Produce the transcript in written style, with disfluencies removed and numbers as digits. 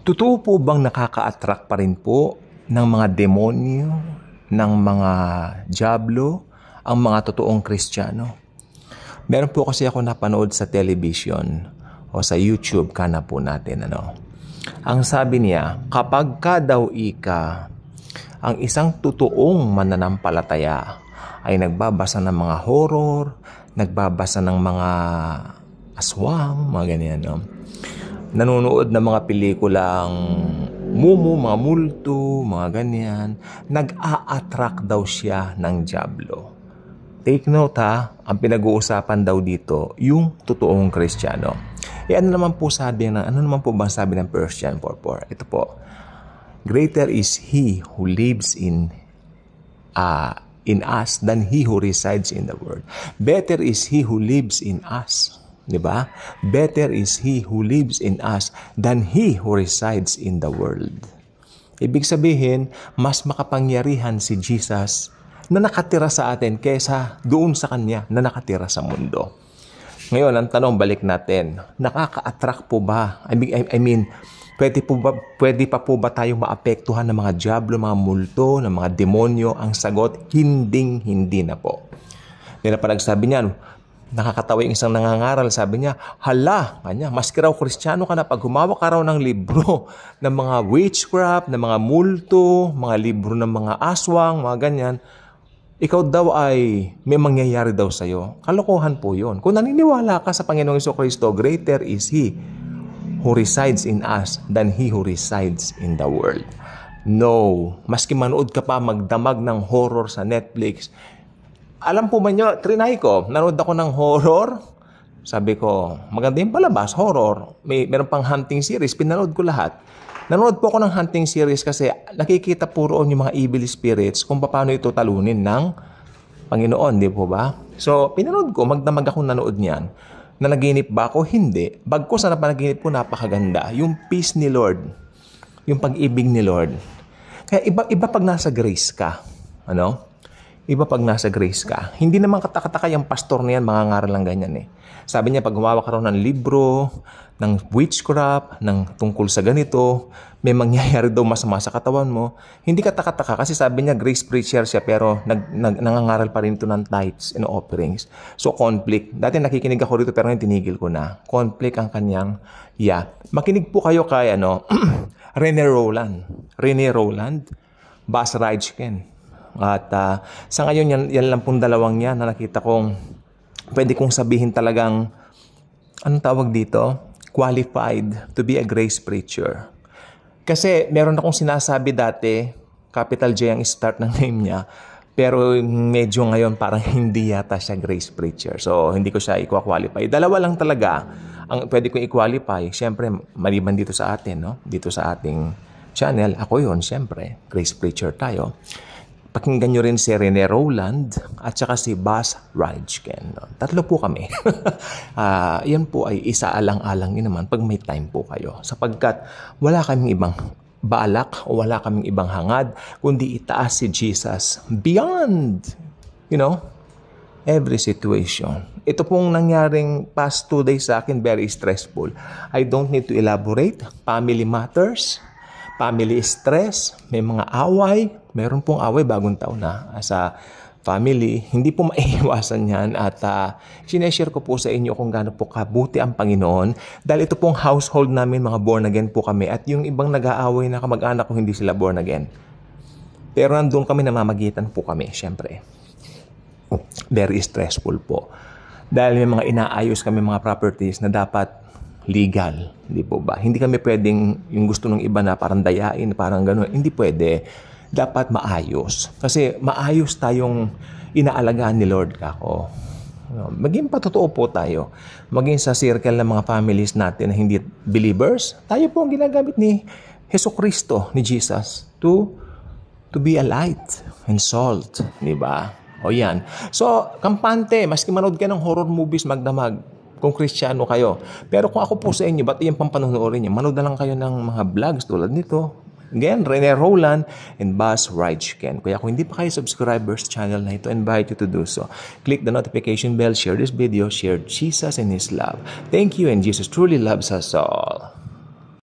Totoo po bang nakaka-attract pa rin po ng mga demonyo, ng mga diablo, ang mga totoong Kristiyano? Meron po kasi ako napanood sa television o sa YouTube, kana po natin. Ang sabi niya, kapag ka daw ang isang totoong mananampalataya ay nagbabasa ng mga horror, nagbabasa ng mga aswang, mga ganyan, nanonood ng mga pelikulang mumu, mga multo, mga ganyan, nag-a-attract daw siya ng diablo. Take note ang pinag-uusapan daw dito, yung totoong Kristiyano. Ano naman po bang sabi ng 1 John 4:4? Ito po, greater is He who lives in us than he who resides in the world. Better is He who lives in us. Diba? Better is He who lives in us than he who resides in the world. Ibig sabihin, mas makapangyarihan si Jesus na nakatira sa atin kaysa doon sa Kanya na nakatira sa mundo. Ngayon, ang tanong, balik natin, nakaka-attract po ba? I mean, pwede pa po ba tayong maapektuhan ng mga diablo, mga multo, ng mga demonyo? Ang sagot, hindi na po. Nila pa nagsabi niyan, nakakatawa yung isang nangangaral, sabi niya, maski raw Kristiyano ka na pag humawak ka raw ng libro ng mga witchcraft, ng mga multo, mga libro ng mga aswang, mga ganyan, ikaw daw ay may mangyayari daw sa'yo. Kalokohan po yun. Kung naniniwala ka sa Panginoong Jesucristo, greater is He who resides in us than he who resides in the world. No. Maski manood ka pa magdamag ng horror sa Netflix, alam po ba nyo, trinay ko, nanood ako ng horror. Sabi ko, maganda yung palabas, horror. Meron pang hunting series, pinanood ko lahat. Nanood po ako ng hunting series kasi nakikita po roon yung mga evil spirits kung paano ito talunin ng Panginoon, di po ba? So, pinanood ko, magdamag akong nanood niyan. Nanaginip ba ako? Hindi. Bagkus na napanaginip ko, napakaganda. Yung peace ni Lord, yung pag-ibig ni Lord. Kaya iba pag nasa grace ka, Iba pag nasa grace ka. Hindi naman katakataka yung pastor na yan, mga ngaral lang ganyan . Sabi niya, pag humawak ka raw ng libro, ng witchcraft, ng tungkol sa ganito, may mangyayari daw masama sa katawan mo. Hindi katakataka kasi sabi niya, grace preacher siya, pero nangangaral pa rin ito ng tithes and offerings. So, conflict. Dati nakikinig ako rito, pero tinigil ko na. Conflict ang kanyang, Makinig po kayo kay, Rene Rowland, Buzz Rajkin. At sa ngayon, yan lang pong dalawang yan na nakita kong pwede kong sabihin talagang, anong tawag dito? Qualified to be a grace preacher. Kasi meron akong sinasabi dati, capital J ang start ng name niya, pero medyo ngayon parang hindi yata siya grace preacher. So, hindi ko siya i-qualify. Dalawa lang talaga ang pwede kong i-qualify. Siyempre, maliban dito sa atin, dito sa ating channel, ako yun, siyempre, grace preacher tayo. Pakinggan nyo rin si Rene Rowland at saka si Buzz Rajkin. Tatlo po kami. Yan po ay isa-alang-alang naman pag may time po kayo. Sapagkat wala kaming ibang balak o wala kaming ibang hangad, kundi itaas si Jesus beyond, every situation. Ito pong nangyaring past 2 days sa akin, very stressful. I don't need to elaborate. Family matters. Family stress, may mga away, meron pong away bagong taon na sa family, hindi po maiiwasan yan at sineshare ko po sa inyo kung gaano po kabuti ang Panginoon dahil ito pong household namin, mga born again po kami at yung ibang nag-aaway na kamag-anak ko hindi sila born again. Pero nandun kami, namamagitan po kami, syempre. Very stressful po. Dahil may mga inaayos kami mga properties na dapat legal, hindi po ba? Hindi kami pwedeng yung gusto ng iba na parang dayain, parang gano'n. Hindi pwede. Dapat maayos. Kasi maayos tayong inaalagaan ni Lord kako. Maging patotoo po tayo. Maging sa circle ng mga families natin na hindi believers, tayo po ang ginagamit ni Jesucristo, ni Jesus, to be a light and salt. Di ba? O yan. So, kampante, maski manood ka ng horror movies, magdamag, kung Kristiyano kayo. Pero kung ako po sa inyo, ba't yung pampanunuorin niyo? Manood na lang kayo ng mga vlogs tulad nito. Again, Rene Rowland and Buzz Rajkin. Kaya kung hindi pa kayo subscribers sa channel na ito, I invite you to do so. Click the notification bell, share this video, share Jesus and His love. Thank you, and Jesus truly loves us all.